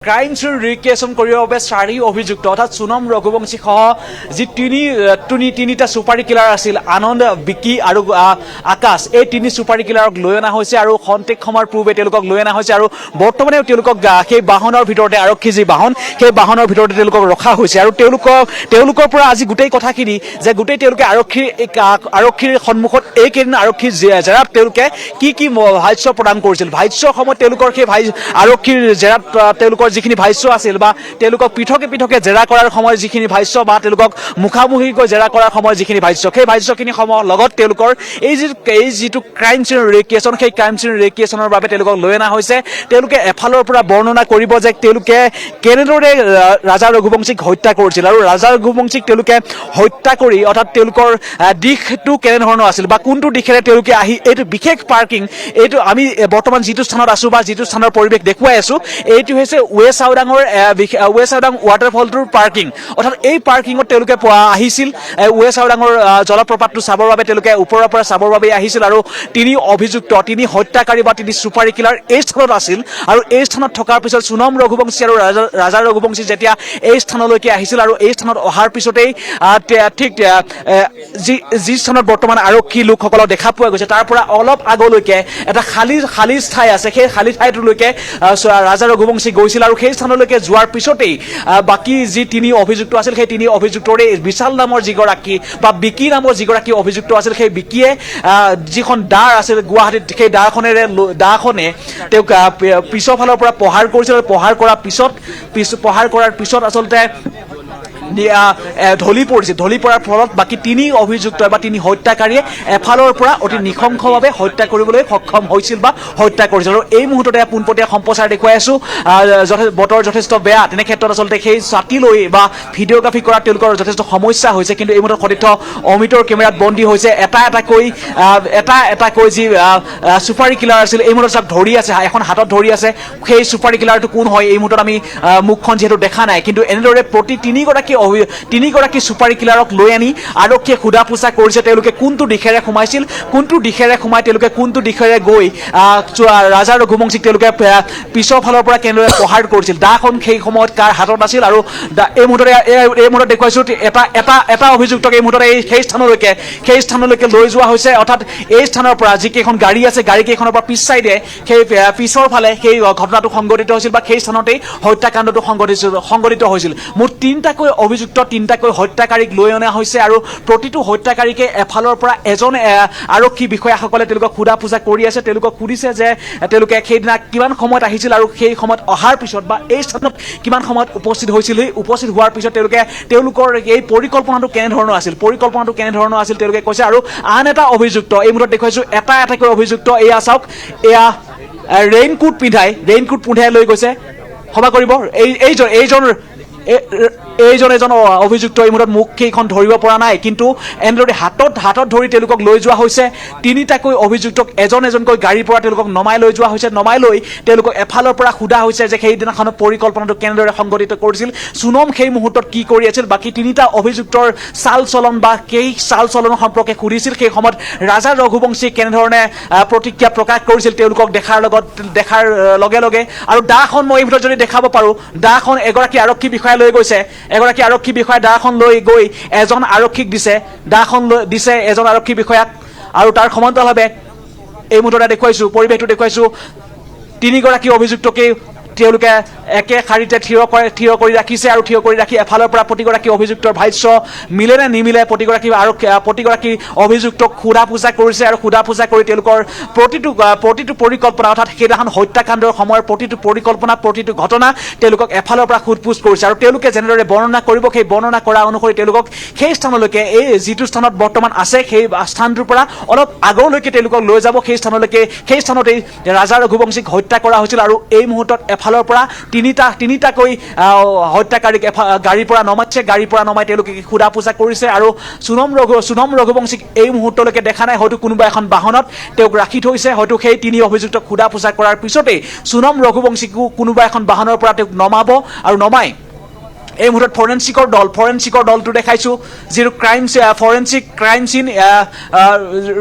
crime scene ৰিক্ৰিয়েশন কৰিবৰ বাবে চাৰি অভিযুক্ত অৰ্থাৎ সোনম ৰঘুবংশী সহ যি তিনিটা সুপাৰী কিলাৰ আছিল আনন্দ বিকি আৰু আকাশ এই তিনি সুপাৰী কিলাৰক লৈ অনা হৈছে আৰু খন্তেক সময়ৰ পূৰ্বে তেওঁলোকক লৈ অনা হৈছে আৰু বৰ্তমানে তেওঁলোকক সেই বাহনৰ ভিতৰতে আৰক্ষী যি বাহন সেই বাহনৰ ভিতৰতে তেওঁলোকক ৰখা হৈছে আৰু তেওঁলোকৰ পৰা আজি গোটেই কথাখিনি যে গোটেই তেওঁলোকে আৰক্ষীৰ সন্মুখত এইকেইদিন আৰক্ষীৰ জেৰাত তেওঁলোকে কি ভাষ্য প্ৰদান কৰিছিল ভাষ্যৰ সময়ত তেওঁলোকৰ সেই আৰক্ষীৰ জেৰাত তেওঁলোকৰ যিখিনি ভাষ্য আছিল বা তেওঁলোকক পৃথকে জেৰা কৰাৰ সময়ত যিখিনি ভাষ্য বা তেওঁলোকক মুখামুখিকৈ জেৰা কৰাৰ সময়ত যিখিনি ভাষ্য সেই ভাষ্যখিনি সময়ৰ লগত তেওঁলোকৰ এই যিটো ক্ৰাইম চিন ৰিক্ৰিয়েশ্যন সেই ক্ৰাইম চিন ৰিক্ৰিয়েশ্যনৰ বাবে তেওঁলোকক লৈ অনা হৈছে তেওঁলোকে এফালৰ পৰা বৰ্ণনা কৰিব যে তেওঁলোকে কেনেদৰে ৰাজা ৰঘুবংশীক হত্যা কৰিছিল আৰু ৰাজা ৰঘুবংশীক তেওঁলোকে হত্যা কৰি অৰ্থাৎ তেওঁলোকৰ দিশটো কেনেধৰণৰ আছিল বা কোনটো দিশেৰে তেওঁলোকে আহি এইটো বিশেষ পাৰ্কিং এইটো আমি বৰ্তমান যিটো স্থানত আছো বা যিটো স্থানৰ পৰিৱেশ দেখুৱাই আছো এইটো হৈছে ৱেষ্ট আউডাং ৱাটাৰফলটোৰ পাৰ্কিং অৰ্থাৎ এই পাৰ্কিঙত তেওঁলোকে আহিছিল ৱেষ্ট আউডাঙৰ জলপ্ৰপাতটো চাবৰ বাবে তেওঁলোকে ওপৰৰ পৰা চাবৰ বাবে আহিছিল আৰু তিনি অভিযুক্ত তিনি হত্যাকাৰী বা তিনি সুপাৰী কিলাৰ এই স্থানত আছিল আৰু এই স্থানত থকাৰ পিছত সোনম ৰঘুবংশী আৰু ৰাজা ৰঘুবংশী যেতিয়া এই স্থানলৈকে আহিছিল আৰু এই স্থানত অহাৰ পিছতেই ঠিক যি স্থানত বৰ্তমান আৰক্ষী লোকসকলক দেখা পোৱা গৈছে তাৰ পৰা অলপ আগলৈকে এটা খালী ঠাই আছে সেই খালী ঠাইটোলৈকে ৰাজা ৰঘুবংশী গৈছিল আৰু সেই স্থানলৈকে যোৱাৰ পিছতেই বাকী যি তিনি অভিযুক্ত আছিল সেই তিনি অভিযুক্তৰে বিশাল নামৰ যিগৰাকী বা বিকি নামৰ যিগৰাকী অভিযুক্ত আছিল সেই বিকিয়ে যিখন দাৰ আছিল গুৱাহাটীত সেই দাখনে তেওঁক পিছৰ ফালৰ পৰা প্ৰহাৰ কৰিছিল আৰু প্ৰহাৰ কৰাৰ পিছত আচলতে ঢলি পৰাৰ ফলত বাকী তিনি অভিযুক্ত বা তিনি হত্যাকাৰীয়ে এফালৰ পৰা অতি নৃশংসভাৱে হত্যা কৰিবলৈ সক্ষম হৈছিল বা হত্যা কৰিছিল আৰু এই মুহূৰ্ততে পোনপটীয়া সম্প্ৰচাৰ দেখুৱাই আছো বতৰ যথেষ্ট বেয়া তেনে ক্ষেত্ৰত আচলতে সেই ছাতি লৈ বা ভিডিঅ'গ্ৰাফী কৰাত তেওঁলোকৰ যথেষ্ট সমস্যা হৈছে কিন্তু এই মুহূৰ্তত সতীৰ্থ অমিতৰ কেমেৰাত বন্দী হৈছে এটা এটাকৈ যি সুপাৰী কিলাৰ আছিল এই মুহূৰ্তত ধৰি আছে এখন হাতত ধৰি আছে সেই সুপাৰী কিলাৰটো কোন হয় এই মুহূৰ্তত আমি মুখখন যিহেতু দেখা নাই কিন্তু এনেদৰে প্ৰতি তিনিগৰাকী সুপাৰী কিলাৰক লৈ আনি আৰক্ষীয়ে সোধা পোছা কৰিছে তেওঁলোকে কোনটো দিশেৰে সোমাই তেওঁলোকে কোনটো দিশেৰে গৈ ৰাজা ৰঘুবংশীক তেওঁলোকে পিছৰ ফালৰ পৰা কেনেদৰে প্ৰহাৰ কৰিছিল দাখন সেই সময়ত কাৰ হাতত আছিল আৰু এই মুহূৰ্তত দেখুৱাইছো এটা অভিযুক্তক এই মুহূৰ্তত সেই স্থানলৈকে লৈ যোৱা হৈছে অৰ্থাৎ এই স্থানৰ পৰা যিকেইখন গাড়ী আছে গাড়ীকেইখনৰ পৰা পিছ চাইডে সেই পিছৰ ফালে সেই ঘটনাটো সংঘটিত হৈছিল বা সেই স্থানতেই হত্যাকাণ্ডটো সংঘটিত হৈছিল মুঠ তিনিটাকৈ অভিযুক্ত তিনিটাকৈ হত্যাকাৰীক লৈ অনা হৈছে আৰু প্ৰতিটো হত্যাকাৰীকে এফালৰ পৰা এজন আৰক্ষী বিষয়াসকলে তেওঁলোকক সোধা পোছা কৰি আছে তেওঁলোকক সুধিছে যে তেওঁলোকে সেইদিনা কিমান সময়ত আহিছিল আৰু সেই সময়ত অহাৰ পিছত বা এই স্থানত কিমান সময়ত উপস্থিত হৈছিল উপস্থিত হোৱাৰ পিছত তেওঁলোকৰ এই পৰিকল্পনাটো কেনেধৰণৰ আছিল তেওঁলোকে কৈছে আৰু আন এটা অভিযুক্ত এই মুহূৰ্তত দেখুৱাইছো এটাকৈ অভিযুক্ত এয়া চাওক এয়া ৰেইনকোট পিন্ধাই লৈ গৈছে ক্ষমা কৰিব এইজন অভিযুক্ত এই মুহূৰ্তত মুখকেইখন ধৰিব পৰা নাই কিন্তু এনেদৰে হাতত ধৰি তেওঁলোকক লৈ যোৱা হৈছে তিনিটাকৈ অভিযুক্তক এজনকৈ গাড়ীৰ পৰা তেওঁলোকক নমাই লৈ যোৱা হৈছে নমাই লৈ তেওঁলোকক এফালৰ পৰা সোধা হৈছে যে সেইদিনাখনৰ পৰিকল্পনাটো কেনেদৰে সংঘটিত কৰিছিল সোনম সেই মুহূৰ্তত কি কৰি আছিল বাকী তিনিটা অভিযুক্তৰ চাল চলন বা সেই চাল চলন সম্পৰ্কে সুধিছিল সেই সময়ত ৰাজা ৰঘুবংশীয়ে কেনেধৰণে প্ৰতিক্ৰিয়া প্ৰকাশ কৰিছিল তেওঁলোকক দেখাৰ লগে লগে আৰু দাখন মই এই ভিতৰত যদি দেখাব পাৰোঁ দাখন এগৰাকী আৰক্ষী বিষয়া লৈ গৈছে এগৰাকী আৰক্ষী বিষয়া দাখন লৈ গৈ এজন আৰক্ষীক দিছে এজন আৰক্ষী বিষয়াক আৰু তাৰ সমান্তৰালভাৱে এই মুহূৰ্ততে পৰিৱেশটো দেখুৱাইছো তিনিগৰাকী অভিযুক্তকে তেওঁলোকে একে শাৰীতে থিয় কৰি ৰাখিছে আৰু থিয় কৰি ৰাখি এফালৰ পৰা প্ৰতিগৰাকী অভিযুক্তৰ ভাষ্য মিলে নে নিমিলে প্ৰতিগৰাকী অভিযুক্তক সোধা পোছা কৰিছে আৰু সোধা পোছা কৰি তেওঁলোকৰ প্ৰতিটো পৰিকল্পনা অৰ্থাৎ সেইদিনাখন হত্যাকাণ্ডৰ সময়ৰ প্ৰতিটো পৰিকল্পনা প্ৰতিটো ঘটনা তেওঁলোকক এফালৰ পৰা সোধপোছ কৰিছে আৰু তেওঁলোকে যেনেদৰে বৰ্ণনা কৰিব সেই বৰ্ণনা কৰা অনুসৰি তেওঁলোকক সেই স্থানলৈকে এই যিটো স্থানত বৰ্তমান আছে সেই স্থানটোৰ পৰা অলপ আগলৈকে তেওঁলোকক লৈ যাব সেই স্থানতেই ৰাজা ৰঘুবংশীক হত্যা কৰা হৈছিল আৰু এই মুহূৰ্তত এফালৰ পৰা তিনিটাকৈ হত্যাকাৰীক গাড়ীৰ পৰা নমাই তেওঁলোকে সোধা পোছা কৰিছে আৰু সোনম ৰঘুবংশীক এই মুহূৰ্তলৈকে দেখা নাই হয়তো কোনোবা এখন বাহনত তেওঁক ৰাখি থৈছে হয়তো সেই তিনি অভিযুক্তক সোধা পোছা কৰাৰ পিছতেই সোনম ৰঘুবংশীকো কোনোবা এখন বাহনৰ পৰা তেওঁক নমাব আৰু নমাই এই মুহূৰ্তত ফৰেনচিকৰ দলটো দেখাইছোঁ যিটো ফৰেনচিক ক্ৰাইম চিন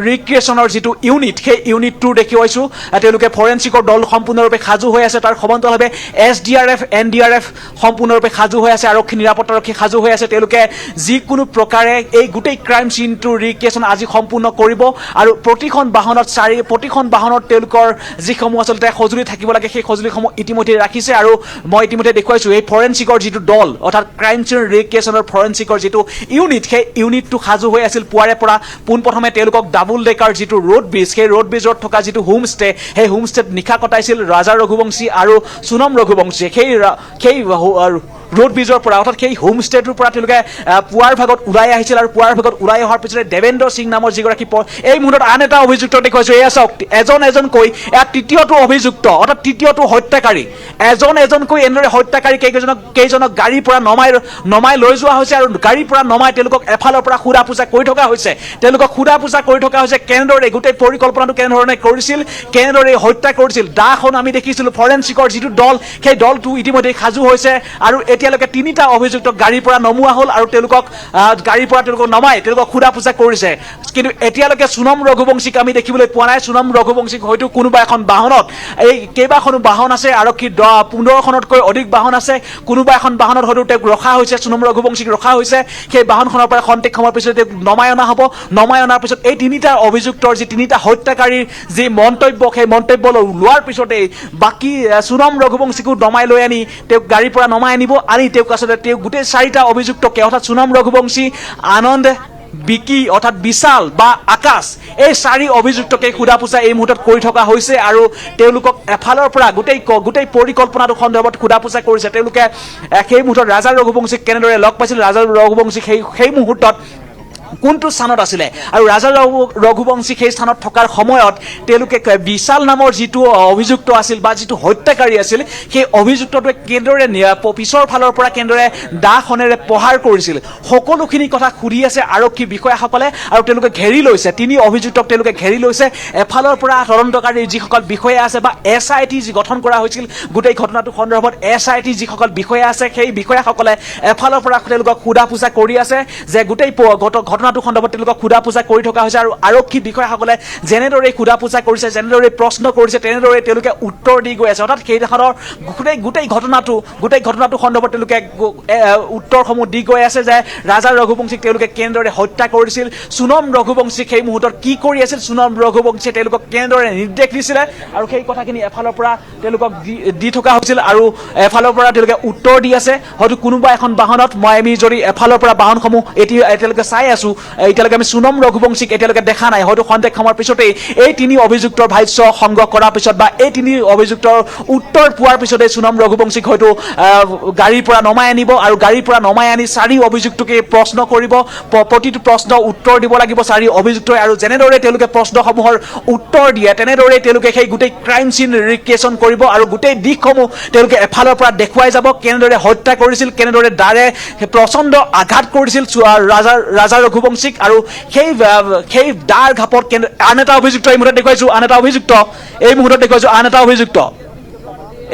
ৰিক্ৰিয়েশ্যনৰ যিটো ইউনিট সেই ইউনিটটো দেখুৱাইছোঁ তেওঁলোকে ফৰেনচিকৰ দল সম্পূৰ্ণৰূপে সাজু হৈ আছে তাৰ সমান্তৰালভাৱে SDRF NDRF সম্পূৰ্ণৰূপে সাজু হৈ আছে আৰক্ষী নিৰাপত্তাৰক্ষী সাজু হৈ আছে তেওঁলোকে যিকোনো প্ৰকাৰে এই গোটেই ক্ৰাইম চিনটো ৰিক্ৰিয়েশ্যন আজি সম্পূৰ্ণ কৰিব আৰু প্ৰতিখন বাহনত তেওঁলোকৰ যিসমূহ আচলতে সঁজুলি থাকিব লাগে সেই সঁজুলিসমূহ ইতিমধ্যে ৰাখিছে আৰু মই ইতিমধ্যে দেখুৱাইছোঁ এই ফৰেনচিকৰ যিটো দল অৰ্থাৎ ক্ৰাইম চিন ৰিক্ৰিয়েশ্যনৰ ফৰেনচিকৰ যিটো ইউনিট সেই ইউনিটটো সাজু হৈ আছিল পুৱাৰে পৰা পোনপ্ৰথমে তেওঁলোকক ডাবল ডেকাৰ যিটো ৰোড ব্ৰিজ সেই ৰোড ব্ৰিজত থকা যিটো হোমষ্টে সেই হোমষ্টেত নিশা কটাইছিল ৰাজা ৰঘুবংশী আৰু সোণম ৰঘুবংশীয়ে সেই ৰোড ব্ৰিজৰ পৰা অৰ্থাৎ সেই হোমষ্টেটোৰ পৰা তেওঁলোকে পুৱাৰ ভাগত ওলাই আহিছিল আৰু পুৱাৰ ভাগত ওলাই অহাৰ পিছতে দেৱেন্দ্ৰ সিং নামৰ যিগৰাকী এই মুহূৰ্তত আন এটা অভিযুক্ত দেখুৱাইছোঁ এয়া চাওক এজনকৈ তৃতীয়টো অভিযুক্ত অৰ্থাৎ তৃতীয়টো হত্যাকাৰী এজনকৈ এনেদৰে হত্যাকাৰী কেইজনক গাড়ীৰ পৰা নমাই লৈ যোৱা হৈছে আৰু গাড়ীৰ পৰা নমাই তেওঁলোকক এফালৰ পৰা সোধা পোছা কৰি থকা হৈছে কেনেদৰে গোটেই পৰিকল্পনাটো কেনেধৰণে কৰিছিল কেনেদৰে হত্যা কৰিছিল দাখন আমি দেখিছিলোঁ ফৰেনচিকৰ যিটো দল সেই দলটো ইতিমধ্যে সাজু হৈছে আৰু এতিয়ালৈকে তিনিটা অভিযুক্তক গাড়ীৰ পৰা নমোৱা হ'ল আৰু তেওঁলোকক নমাই তেওঁলোকক সোধা পোছা কৰিছে কিন্তু এতিয়ালৈকে সোণম ৰঘুবংশীক আমি দেখিবলৈ পোৱা নাই সোণম ৰঘুবংশীক হয়তো কোনোবা এখন বাহনত এই কেইবাখনো বাহন আছে আৰক্ষী 15খনতকৈ অধিক বাহন আছে কোনোবা এখন বাহনত হয়তো তেওঁক ৰখা হৈছে সোণম ৰঘুবংশীক ৰখা হৈছে সেই বাহনখনৰ পৰা খন্তেক সময়ৰ পিছত তেওঁক নমাই অনা হ'ব নমাই অনাৰ পিছত এই তিনিটা অভিযুক্তৰ যি তিনিটা হত্যাকাৰীৰ যি মন্তব্য সেই মন্তব্য লোৱাৰ পিছতেই বাকী সোণম ৰঘুবংশীকো নমাই লৈ আনি তেওঁক গাড়ীৰ পৰা নমাই আনিব আনি তেওঁক আচলতে তেওঁ গোটেই চাৰিটা অভিযুক্তকে অৰ্থাৎ সোণম ৰঘুবংশী আনন্দ বিকি অৰ্থাৎ বিশাল বা আকাশ এই চাৰি অভিযুক্তকে সোধা পোছা এই মুহূৰ্তত কৰি থকা হৈছে আৰু তেওঁলোকক এফালৰ পৰা গোটেই পৰিকল্পনাটো সন্দৰ্ভত সোধা পোছা কৰিছে তেওঁলোকে সেই মুহূৰ্তত ৰাজা ৰঘুবংশীক কেনেদৰে লগ পাইছিল ৰাজা ৰঘুবংশী সেই মুহূৰ্তত কোনটো স্থানত আছিলে আৰু ৰাজা ৰঘুবংশী সেই স্থানত থকাৰ সময়ত তেওঁলোকে বিশাল নামৰ যিটো অভিযুক্ত আছিল বা যিটো হত্যাকাৰী আছিল সেই অভিযুক্তটোৱে কেনেদৰে পিছৰ ফালৰ পৰা কেনেদৰে দাখনেৰে প্ৰহাৰ কৰিছিল সকলোখিনি কথা সুধি আছে আৰক্ষী বিষয়াসকলে আৰু তেওঁলোকে ঘেৰি লৈছে তিনি অভিযুক্তক তেওঁলোকে ঘেৰি লৈছে এফালৰ পৰা তদন্তকাৰী যিসকল বিষয়া আছে বা SIT যি গঠন কৰা হৈছিল গোটেই ঘটনাটো সন্দৰ্ভত SIT যিসকল বিষয়া আছে সেই বিষয়াসকলে এফালৰ পৰা তেওঁলোকক সোধা পোছা কৰি আছে যে গোটেই ঘটনাটো সন্দৰ্ভত তেওঁলোকক সোধা পোছা কৰি থকা হৈছে আৰু আৰক্ষী বিষয়াসকলে যেনেদৰে সোধা পোছা কৰিছে যেনেদৰে প্ৰশ্ন কৰিছে তেনেদৰে তেওঁলোকে উত্তৰ দি গৈ আছে অৰ্থাৎ সেইখনৰ গোটেই ঘটনাটো সন্দৰ্ভত তেওঁলোকে উত্তৰসমূহ দি গৈ আছে যে ৰাজা ৰঘুবংশীক তেওঁলোকে কেনেদৰে হত্যা কৰিছিল সোণম ৰঘুবংশীক সেই মুহূৰ্তত কি কৰি আছিল সোণম ৰঘুবংশীয়ে তেওঁলোকক কেনেদৰে নিৰ্দেশ দিছিলে আৰু সেই কথাখিনি এফালৰ পৰা তেওঁলোকক দি থকা হৈছিল আৰু এফালৰ পৰা তেওঁলোকে উত্তৰ দি আছে হয়তো কোনোবা এখন বাহনত আমি যদি এফালৰ পৰা বাহনসমূহ এতিয়ালৈকে চাই আছো এতিয়ালৈকে আমি সোণম ৰঘুবংশীক এতিয়ালৈকে দেখা নাই হয়তো খন্তেক সময়ৰ পিছতেই এই তিনি অভিযুক্তৰ ভাষ্য সংগ্ৰহ কৰাৰ পিছত বা এই তিনি অভিযুক্তৰ উত্তৰ পোৱাৰ পিছতে সোণম ৰঘুবংশীক হয়তো গাড়ীৰ পৰা নমাই আনিব আৰু গাড়ীৰ পৰা নমাই আনি চাৰি অভিযুক্তকে প্ৰশ্ন কৰিব প্ৰতিটো প্ৰশ্ন উত্তৰ দিব লাগিব চাৰি অভিযুক্তই আৰু যেনেদৰে তেওঁলোকে প্ৰশ্নসমূহৰ উত্তৰ দিয়ে তেনেদৰে তেওঁলোকে সেই গোটেই ক্ৰাইম চিন ৰিক্ৰিয়েশ্যন কৰিব আৰু গোটেই দিশসমূহ তেওঁলোকে এফালৰ পৰা দেখুৱাই যাব কেনেদৰে হত্যা কৰিছিল কেনেদৰে দাৰে প্ৰচণ্ড আঘাত কৰিছিল ৰাজা ৰঘুবংশীক আৰু সেই দাৰ ঘাপত আন এটা অভিযুক্ত এই মুহূৰ্তত দেখুৱাইছোঁ আন এটা অভিযুক্ত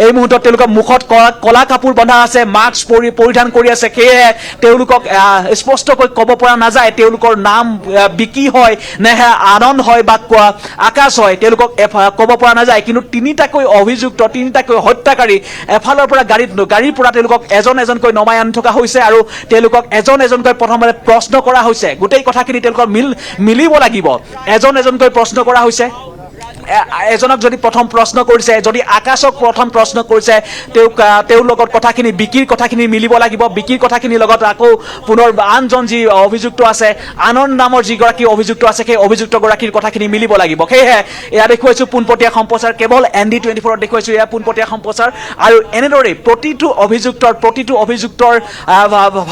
এই মুহূৰ্তত তেওঁলোকৰ মুখত কলা কাপোৰ বন্ধা আছে মাস্ক পৰিধান কৰি আছে সেয়ে তেওঁলোকক স্পষ্টকৈ ক'ব পৰা নাযায় তেওঁলোকৰ নাম বিকি হয় নে আনন্দ হয় বা আকাশ হয় তেওঁলোকক ক'ব পৰা নাযায় কিন্তু তিনিটাকৈ অভিযুক্ত তিনিটাকৈ হত্যাকাৰী এফালৰ পৰা গাড়ীৰ পৰা তেওঁলোকক এজনকৈ নমাই আনি থকা হৈছে আৰু তেওঁলোকক এজনকৈ প্ৰথমতে প্ৰশ্ন কৰা হৈছে গোটেই কথাখিনি তেওঁলোকৰ মিলিব লাগিব এজনকৈ প্ৰশ্ন কৰা হৈছে এজনক যদি প্ৰথম প্ৰশ্ন কৰিছে যদি আকাশক প্ৰথম প্ৰশ্ন কৰিছে তেওঁৰ লগত কথাখিনি বিকিৰ কথাখিনি মিলিব লাগিব বিকিৰ কথাখিনিৰ লগত আকৌ পুনৰ আনজন যি অভিযুক্ত আছে আনন্দ নামৰ যিগৰাকী অভিযুক্ত আছে সেই অভিযুক্তগৰাকীৰ কথাখিনি মিলিব লাগিব সেয়েহে এয়া দেখুৱাইছোঁ পোনপটীয়া সম্প্ৰচাৰ কেৱল ND24ত দেখুৱাইছোঁ এয়া পোনপটীয়া সম্প্ৰচাৰ আৰু এনেদৰে প্ৰতিটো অভিযুক্তৰ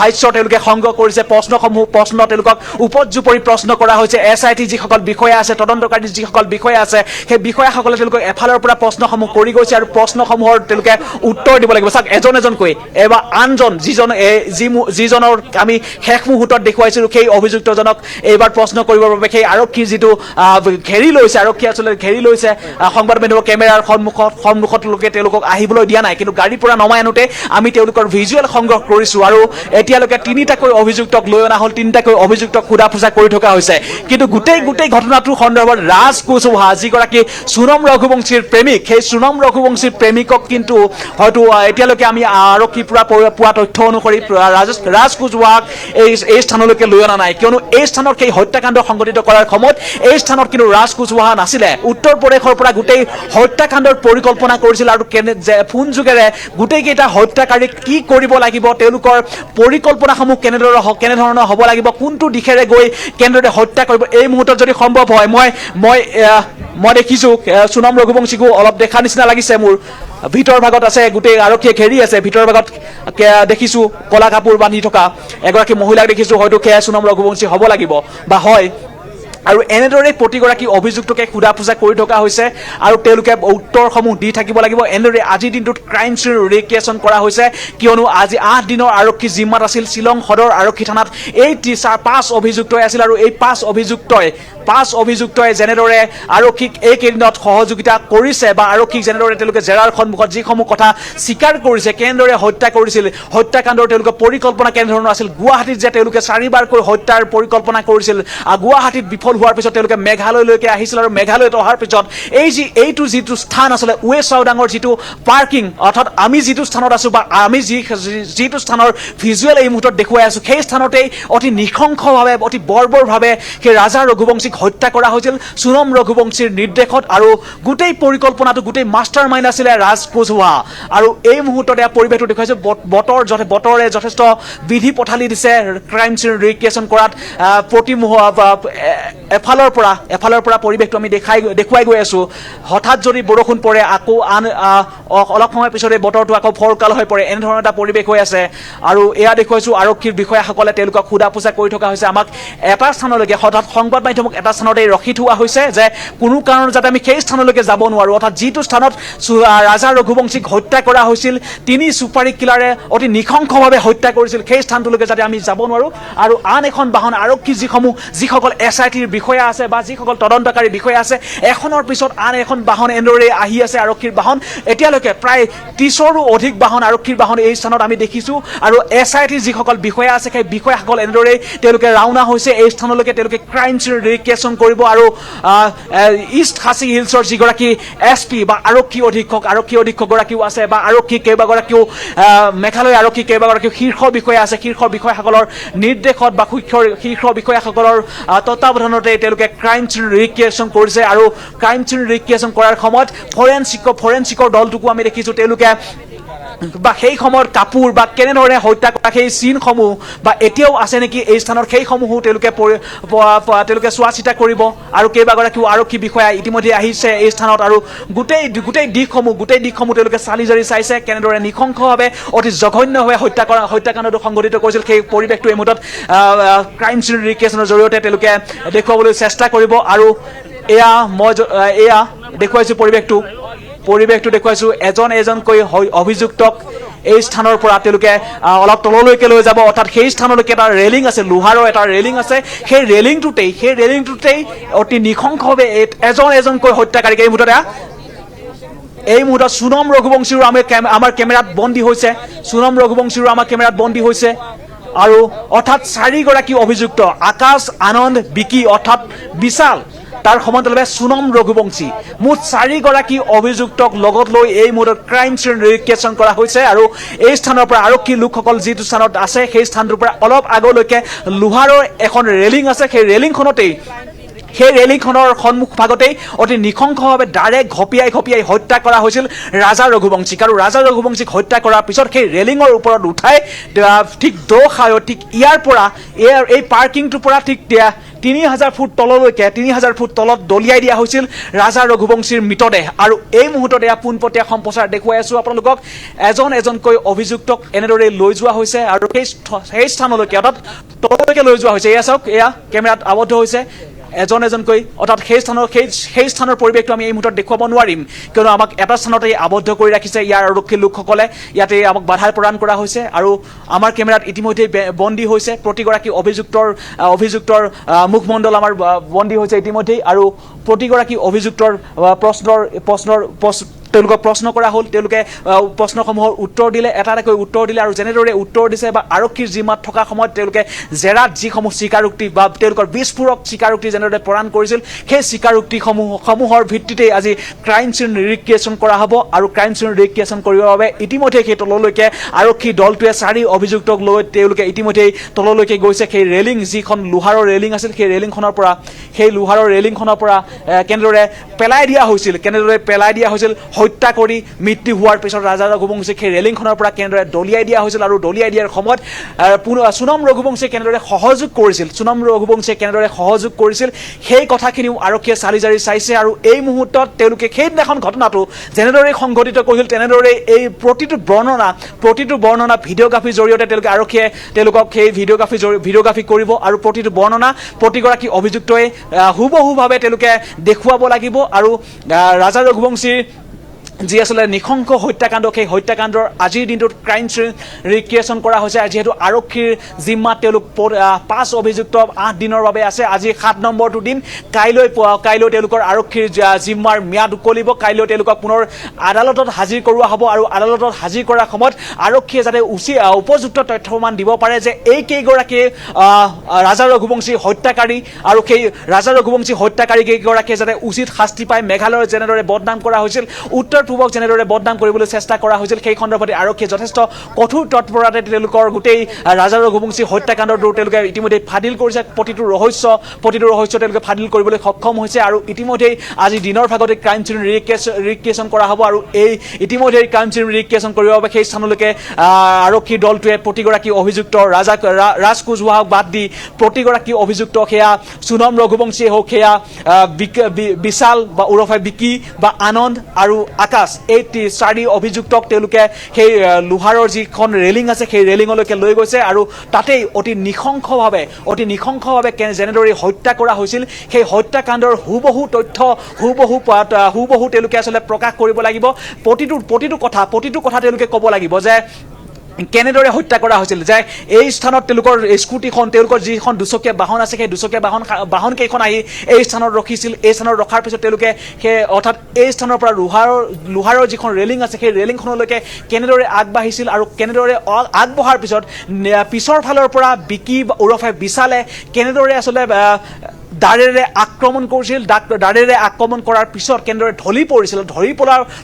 ভাষ্য তেওঁলোকে সংগ্ৰহ কৰিছে প্ৰশ্ন তেওঁলোকক উপযোগী প্ৰশ্ন কৰা হৈছে SIT যিসকল বিষয়া আছে তদন্তকাৰী যিসকল বিষয়া আছে সেই বিষয়াসকলে তেওঁলোকক এফালৰ পৰা প্ৰশ্নসমূহ কৰি গৈছে আৰু প্ৰশ্নসমূহৰ তেওঁলোকে উত্তৰ দিব লাগিব চাওক এজন এজনকৈ এবাৰ আনজন যিজনৰ আমি শেষ মুহূৰ্তত দেখুৱাইছিলোঁ সেই অভিযুক্তজনক এইবাৰ প্ৰশ্ন কৰিবৰ বাবে সেই আৰক্ষীৰ যিটো ঘেৰি লৈছে আৰক্ষী আচলতে ঘেৰি লৈছে সংবাদ মাধ্যমৰ কেমেৰাৰ সন্মুখত লোকে তেওঁলোকক আহিবলৈ দিয়া নাই কিন্তু গাড়ীৰ পৰা নমাই আনোতে আমি তেওঁলোকৰ ভিজুৱেল সংগ্ৰহ কৰিছোঁ আৰু এতিয়ালৈকে তিনিটাকৈ অভিযুক্তক লৈ অনা হ'ল তিনিটাকৈ অভিযুক্তক সোধা পোছা কৰি থকা হৈছে কিন্তু গোটেই ঘটনাটোৰ সন্দৰ্ভত ৰাজ কুশৱাহা যিগৰাকী সোণম ৰঘুবংশীৰ প্ৰেমিক সেই সোণম ৰঘুবংশীৰ প্ৰেমিকক কিন্তু হয়তো এতিয়ালৈকে আমি আৰক্ষীৰ পৰা পোৱা তথ্য অনুসৰি ৰাজ কুশৱাহাক এই স্থানলৈকে লৈ অনা নাই কিয়নো এই স্থানত সেই হত্যাকাণ্ড সংঘটিত কৰাৰ সময়ত এই স্থানত কিন্তু ৰাজ কুশৱাহা নাছিলে উত্তৰ প্ৰদেশৰ পৰা গোটেই হত্যাকাণ্ডৰ পৰিকল্পনা কৰিছিল আৰু ফোন যোগেৰে গোটেইকেইটা হত্যাকাৰীক কি কৰিব লাগিব তেওঁলোকৰ পৰিকল্পনাসমূহ কেনেধৰণৰ হ'ব লাগিব কোনটো দিশেৰে গৈ কেনেদৰে হত্যা কৰিব এই মুহূৰ্তত যদি সম্ভৱ হয় মই দেখিছোঁ সোণম ৰঘুবংশীকো অলপ দেখা নিচিনা লাগিছে মোৰ ভিতৰ ভাগত আছে গোটেই আৰক্ষীয়ে ঘেৰি আছে ভিতৰ ভাগত দেখিছোঁ কলা কাপোৰ বান্ধি থকা এগৰাকী মহিলাক দেখিছোঁ হয়তো সেয়া সোণম ৰঘুবংশী হ'ব লাগিব বা হয় আৰু এনেদৰে প্ৰতিগৰাকী অভিযুক্তকে সোধা পোছা কৰি থকা হৈছে আৰু তেওঁলোকে উত্তৰসমূহ দি থাকিব লাগিব এনেদৰে আজিৰ দিনটোত ক্ৰাইম চিন ৰিক্ৰিয়েশ্যন কৰা হৈছে কিয়নো আজি 8 দিনৰ আৰক্ষী জিম্মাত আছিল শ্বিলং সদৰ আৰক্ষী থানাত এই 5 অভিযুক্তই আছিল আৰু এই 5 অভিযুক্তই যেনেদৰে আৰক্ষীক এইকেইদিনত সহযোগিতা কৰিছে বা আৰক্ষীক যেনেদৰে তেওঁলোকে জেৰাৰ সন্মুখত যিসমূহ কথা স্বীকাৰ কৰিছে কেনেদৰে হত্যা কৰিছিল হত্যাকাণ্ডৰ তেওঁলোকৰ পৰিকল্পনা কেনেধৰণৰ আছিল গুৱাহাটীত যে তেওঁলোকে 4বাৰকৈ হত্যাৰ পৰিকল্পনা কৰিছিল গুৱাহাটীত বিফল হোৱাৰ পিছত তেওঁলোকে মেঘালয়লৈকে আহিছিল আৰু মেঘালয়ত অহাৰ পিছত এইটো যিটো স্থান আছিলে ৱেষ্ট চাওডাঙৰ যিটো পাৰ্কিং অৰ্থাৎ আমি যিটো স্থানত আছোঁ বা আমি যিটো স্থানৰ ভিজুৱেল এই মুহূৰ্তত দেখুৱাই আছোঁ সেই স্থানতেই অতি নৃশংসভাৱে অতি বৰ্বৰভাৱে সেই ৰাজা ৰঘুবংশীক হত্যা কৰা হৈছিল সোণম ৰঘুবংশীৰ নিৰ্দেশত আৰু গোটেই পৰিকল্পনাটো গোটেই মাষ্টাৰ মাইণ্ড আছিলে ৰাজ কুশৱাহা আৰু এই মুহূৰ্তত এয়া পৰিৱেশটো দেখুৱাইছে বতৰে যথেষ্ট বিধি পথালি দিছে ক্ৰাইম চিন ৰিক্ৰিয়েশ্যন কৰাত এফালৰ পৰা পৰিৱেশটো আমি দেখুৱাই গৈ আছোঁ হঠাৎ যদি বৰষুণ পৰে আকৌ অলপ সময় পিছতে বতৰটো আকৌ ফৰকাল হৈ পৰে এনেধৰণৰ এটা পৰিৱেশ হৈ আছে আৰু এয়া দেখুৱাইছোঁ আৰক্ষীৰ বিষয়াসকলে তেওঁলোকক সোধা পোছা কৰি থকা হৈছে আমাক এটা স্থানলৈকে হঠাৎ সংবাদ মাধ্যমক এটা স্থানতে ৰখি থোৱা হৈছে যে কোনো কাৰণত যাতে আমি সেই স্থানলৈকে যাব নোৱাৰোঁ অৰ্থাৎ যিটো স্থানত ৰাজা ৰঘুবংশীক হত্যা কৰা হৈছিল 3 চুপাৰী কিলাৰে অতি নৃশংসভাৱে হত্যা কৰিছিল সেই স্থানটোলৈকে যাতে আমি যাব নোৱাৰোঁ আৰু আন এখন বাহন আৰক্ষী যিসকল SITৰ বিষয়া আছে বা যিসকল তদন্তকাৰী বিষয়া আছে এখনৰ পিছত আন এখন বাহন এনেদৰে আহি আছে আৰক্ষীৰ বাহন এতিয়ালৈকে প্ৰায় 30ৰো অধিক বাহন আৰক্ষীৰ বাহন এই স্থানত আমি দেখিছোঁ আৰু SITৰ যিসকল বিষয়া আছে সেই বিষয়াসকল এনেদৰে তেওঁলোকে ৰাওনা হৈছে এই স্থানলৈকে তেওঁলোকে ক্ৰাইম চিন ৰিক্ৰিয়েশ্যন কৰিব আৰু ইষ্ট খাচী হিলছৰ যিগৰাকী SP বা আৰক্ষী অধীক্ষকগৰাকীও আছে বা আৰক্ষী কেইবাগৰাকীও মেঘালয় আৰক্ষী কেইবাগৰাকীও শীৰ্ষ বিষয়া আছে শীৰ্ষ বিষয়াসকলৰ নিৰ্দেশত বা শীৰ্ষ বিষয়াসকলৰ তত্বাৱধানতে তেওঁলোকে ক্ৰাইম চিন ৰিক্ৰিয়েশ্যন কৰিছে আৰু ক্ৰাইম চিন ৰিক্ৰিয়েশ্যন কৰাৰ সময়ত ফৰেনচিকৰ দলটোকো আমি দেখিছোঁ তেওঁলোকে বা সেই সময়ৰ কাপোৰ বা কেনেধৰণে হত্যা কৰা সেই চিনসমূহ বা এতিয়াও আছে নেকি এই স্থানত সেইসমূহো তেওঁলোকে চোৱা চিতা কৰিব আৰু কেইবাগৰাকীও আৰক্ষী বিষয়া ইতিমধ্যে আহিছে এই স্থানত আৰু গোটেই দিশসমূহ তেওঁলোকে চালি জাৰি চাইছে কেনেদৰে নৃশংসভাৱে অতি জঘন্যভাৱে হত্যাকাণ্ডটো সংঘটিত কৰিছিল সেই পৰিৱেশটো এই মুহূৰ্তত ক্ৰাইম চিন ৰিক্ৰিয়েশ্যনৰ জৰিয়তে তেওঁলোকে দেখুৱাবলৈ চেষ্টা কৰিব আৰু এয়া দেখুৱাইছোঁ পৰিৱেশটো দেখুৱাইছোঁ এজনকৈ অভিযুক্তক এই স্থানৰ পৰা তেওঁলোকে অলপ তললৈকে লৈ যাব অৰ্থাৎ সেই স্থানলৈকে এটা ৰেলিং আছে লোহাৰৰ এটা ৰেলিং আছে সেই ৰেলিংটোতেই অতি নৃশংসভাৱে এজনকৈ হত্যাকাৰীক এই মুহূৰ্তত সোণম ৰঘুবংশীৰো আমাৰ কেমেৰাত বন্দী হৈছে আৰু অৰ্থাৎ 4গৰাকী অভিযুক্ত আকাশ আনন্দ বিকি অৰ্থাৎ বিশাল তাৰ সমান্তৰালভাৱে সোণম ৰঘুবংশী মুঠ 4গৰাকী অভিযুক্তক লগত লৈ এই মুহূৰ্তত ক্ৰাইম চিন ৰিক্ৰিয়েশ্যন কৰা হৈছে আৰু এই স্থানৰ পৰা আৰক্ষী লোকসকল যিটো স্থানত আছে সেই স্থানটোৰ পৰা অলপ আগলৈকে লোহাৰৰ এখন ৰেলিং আছে সেই ৰেলিংখনৰ সন্মুখ ভাগতেই অতি নৃশংসভাৱে ডাইৰেক্ট ঘপিয়াই হত্যা কৰা হৈছিল ৰাজা ৰঘুবংশীক আৰু ৰাজা ৰঘুবংশীক হত্যা কৰাৰ পিছত সেই ৰেলিঙৰ ওপৰত উঠাই ঠিক ঠিক ইয়াৰ পৰা এই পাৰ্কিংটোৰ পৰা ঠিক 3000 ফুট তলত দলিয়াই দিয়া হৈছিল ৰাজা ৰঘুবংশীৰ মৃতদেহ আৰু এই মুহূৰ্তত এয়া পোনপটীয়া সম্প্ৰচাৰ দেখুৱাই আছোঁ আপোনালোকক এজনকৈ অভিযুক্তক এনেদৰে লৈ যোৱা হৈছে আৰু সেই স্থানলৈকে অৰ্থাৎ তললৈকে লৈ যোৱা হৈছে এয়া চাওক এয়া কেমেৰাত আবদ্ধ হৈছে এজন এজনকৈ অৰ্থাৎ সেই স্থানৰ পৰিৱেশটো আমি এই মুহূৰ্তত দেখুৱাব নোৱাৰিম কিয়নো আমাক এটা স্থানতে আবদ্ধ কৰি ৰাখিছে ইয়াৰ আৰক্ষী লোকসকলে ইয়াতে আমাক বাধা প্ৰদান কৰা হৈছে আৰু আমাৰ কেমেৰাত ইতিমধ্যে বন্দী হৈছে প্ৰতিগৰাকী অভিযুক্তৰ মুখমণ্ডল আমাৰ বন্দী হৈছে ইতিমধ্যে আৰু প্ৰতিগৰাকী অভিযুক্তৰ তেওঁলোকক প্ৰশ্ন কৰা হ'ল তেওঁলোকে প্ৰশ্নসমূহৰ উত্তৰ দিলে এটা এটাকৈ উত্তৰ দিলে আৰু যেনেদৰে উত্তৰ দিছে বা আৰক্ষীৰ জিম্মাত থকা সময়ত তেওঁলোকে জেৰাত যিসমূহ স্বীকাৰোক্তি বা তেওঁলোকৰ বিস্ফোৰক স্বীকাৰোক্তি যেনেদৰে প্ৰদান কৰিছিল সেই স্বীকাৰোক্তিসমূহৰ ভিত্তিতেই আজি ক্ৰাইম চিন নিৰীক্ষণ কৰা হ'ব আৰু ক্ৰাইম চিন নিৰীক্ষণ কৰিবৰ বাবে ইতিমধ্যে সেই তললৈকে আৰক্ষী দলটোৱে 4 অভিযুক্তক লৈ তেওঁলোকে ইতিমধ্যে তললৈকে গৈছে সেই ৰেলিং যিখন লোহাৰৰ ৰেলিং আছিল সেই ৰেলিংখনৰ পৰা কেনেদৰে পেলাই দিয়া হৈছিল হত্যা কৰি মৃত্যু হোৱাৰ পিছত ৰাজা ৰঘুবংশীক সেই ৰেলিংখনৰ পৰা কেনেদৰে দলিয়াই দিয়া হৈছিল আৰু দলিয়াই দিয়াৰ সময়ত সোণম ৰঘুবংশীয়ে কেনেদৰে সহযোগ কৰিছিল সেই কথাখিনিও আৰক্ষীয়ে চালি জাৰি চাইছে আৰু এই মুহূৰ্তত তেওঁলোকে সেইদিনাখন ঘটনাটো যেনেদৰে সংঘটিত কৰিছিল তেনেদৰে এই প্ৰতিটো বৰ্ণনা ভিডিঅ'গ্ৰাফীৰ জৰিয়তে আৰক্ষীয়ে তেওঁলোকক সেই ভিডিঅ'গ্ৰাফী কৰিব আৰু প্ৰতিটো বৰ্ণনা প্ৰতিগৰাকী অভিযুক্তই হুবহুভাৱে তেওঁলোকে দেখুৱাব লাগিব আৰু ৰাজা ৰঘুবংশীৰ যি আসলে নিখংস হত্যাকাণ্ড সেই হত্যাকাণ্ডৰ আজিৰ দিনটোত ক্ৰাইম ৰিক্ৰিয়েশ্যন কৰা হৈছে যিহেতু আৰক্ষীৰ জিম্মাত তেওঁলোক 5 অভিযুক্ত 8 দিনৰ বাবে আছে আজি 7 নম্বৰটো দিন কাইলৈ তেওঁলোকৰ আৰক্ষীৰ জিম্মাৰ ম্যাদ উকলিব কাইলৈ তেওঁলোকক পুনৰ আদালতত হাজিৰ কৰোৱা হ'ব আৰু আদালতত হাজিৰ কৰাৰ সময়ত আৰক্ষীয়ে যাতে উপযুক্ত তথ্য প্ৰমাণ দিব পাৰে যে এই কেইগৰাকী ৰাজা ৰঘুবংশী হত্যাকাৰী আৰু সেই ৰাজা ৰঘুবংশী হত্যাকাৰী কেইগৰাকীয়ে যাতে উচিত শাস্তি পায় মেঘালয়ৰ যেনেদৰে বদনাম কৰা হৈছিল উত্তৰ পূবক যেনেদৰে বদনাম কৰিবলৈ চেষ্টা কৰা হৈছিল সেই সন্দৰ্ভত আৰক্ষীয়ে যথেষ্ট কঠোৰ তৎপৰতাৰে তেওঁলোকৰ গোটেই ৰাজা ৰঘুবংশী হত্যাকাণ্ডটো তেওঁলোকে ইতিমধ্যে ফাদিল কৰিছে প্ৰতিটো ৰহস্য তেওঁলোকে ফাদিল কৰিবলৈ সক্ষম হৈছে আৰু ইতিমধ্যে আজি দিনৰ ভাগতে ক্ৰাইম চিন ৰিক্ৰিয়েশ্যন কৰা হ'ব আৰু এই ইতিমধ্যে ক্ৰাইম চিন ৰিক্ৰিয়েশ্যন কৰিবৰ বাবে সেই স্থানলৈকে আৰক্ষী দলটোৱে প্ৰতিগৰাকী অভিযুক্ত ৰাজ কোচৱাহক বাদ দি প্ৰতিগৰাকী অভিযুক্ত সেয়া সোণম ৰঘুবংশী হওক সেয়া বিশাল বা ওৰফে বিকি বা আনন্দ আৰু আকাশ এই 4 অভিযুক্তক তেওঁলোকে সেই লোহাৰৰ যিখন ৰেলিং আছে সেই ৰেলিঙলৈকে লৈ গৈছে আৰু তাতেই অতি নিখংসভাৱে যেনেদৰে হত্যা কৰা হৈছিল সেই হত্যাকাণ্ডৰ হুবহু তথ্য হুবহু তেওঁলোকে আসলে প্ৰকাশ কৰিব লাগিব প্ৰতিটো কথা তেওঁলোকে ক'ব লাগিব যে কেনেদৰে হত্যা কৰা হৈছিল যে এই স্থানত তেওঁলোকৰ স্কুটিখন তেওঁলোকৰ যিখন দুচকীয়া বাহন আছে সেই দুচকীয়া বাহন কেইখন আহি এই স্থানত ৰখিছিল এই স্থানত ৰখাৰ পিছত তেওঁলোকে সেই অৰ্থাৎ এই স্থানৰ পৰা লোহাৰৰ যিখন ৰেলিং আছে সেই ৰেলিংখনলৈকে কেনেদৰে আগবাঢ়িছিল আৰু কেনেদৰে আগবঢ়াৰ পিছৰ ফালৰ পৰা বিকি ওৰফে বিশালে কেনেদৰে আসলে দাৰেৰে আক্ৰমণ কৰিছিল দাৰেৰে আক্ৰমণ কৰাৰ পিছত কেনেদৰে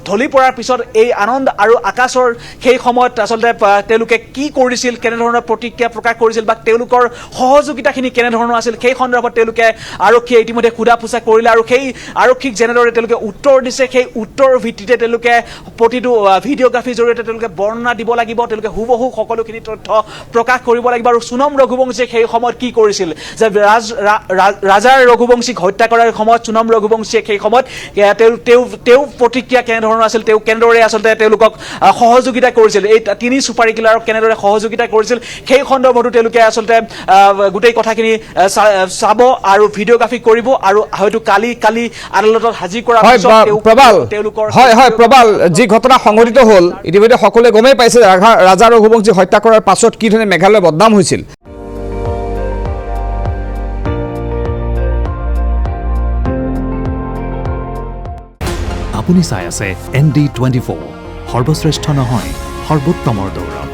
ঢলি পৰাৰ পিছত এই আনন্দ আৰু আকাশৰ সেই সময়ত আসলে তেওঁলোকে কি কৰিছিল কেনেধৰণৰ প্ৰতিক্ৰিয়া প্ৰকাশ কৰিছিল বা তেওঁলোকৰ সহযোগিতাখিনি কেনেধৰণৰ আছিল সেই সন্দৰ্ভত তেওঁলোকে আৰক্ষীয়ে ইতিমধ্যে সোধা পোছা কৰিলে আৰু সেই আৰক্ষীক যেনেদৰে তেওঁলোকে উত্তৰ দিছে সেই উত্তৰৰ ভিত্তিতে তেওঁলোকে প্ৰতিটো ভিডিঅ'গ্ৰাফীৰ জৰিয়তে তেওঁলোকে বৰ্ণনা দিব লাগিব তেওঁলোকে হুবহু সকলোখিনি তথ্য প্ৰকাশ কৰিব লাগিব আৰু সোণম ৰঘুবংশীয়ে সেই সময়ত কি কৰিছিল যে ৰাজা ৰঘুবংশীক হত্যা কৰাৰ সময়ত সোণম ৰঘুবংশীয়ে সেই সময়ত তেওঁ প্ৰতিক্ৰিয়া কেনেধৰণৰ আছিল তেওঁ কেনেদৰে আচলতে তেওঁলোকক সহযোগিতা কৰিছিল এই 3 সুপাৰী কিলাৰক কেনেদৰে সহযোগিতা কৰিছিল সেই সন্দৰ্ভতো তেওঁলোকে আচলতে গোটেই কথাখিনি চাব আৰু ভিডিঅ'গ্ৰাফী কৰিব আৰু হয়তো কালি আদালতত হাজিৰ কৰাৰ পিছত তেওঁলোকৰ প্ৰবাল যি ঘটনা সংঘটিত হ'ল ইতিমধ্যে সকলোৱে গমেই পাইছে ৰাজা ৰঘুবংশী হত্যা কৰাৰ পাছত কি ধৰণে মেঘালয় বদনাম হৈছিল আপুনি চাই আছে ND24 সৰ্বশ্ৰেষ্ঠ নহয় সৰ্বোত্তমৰ দৌৰ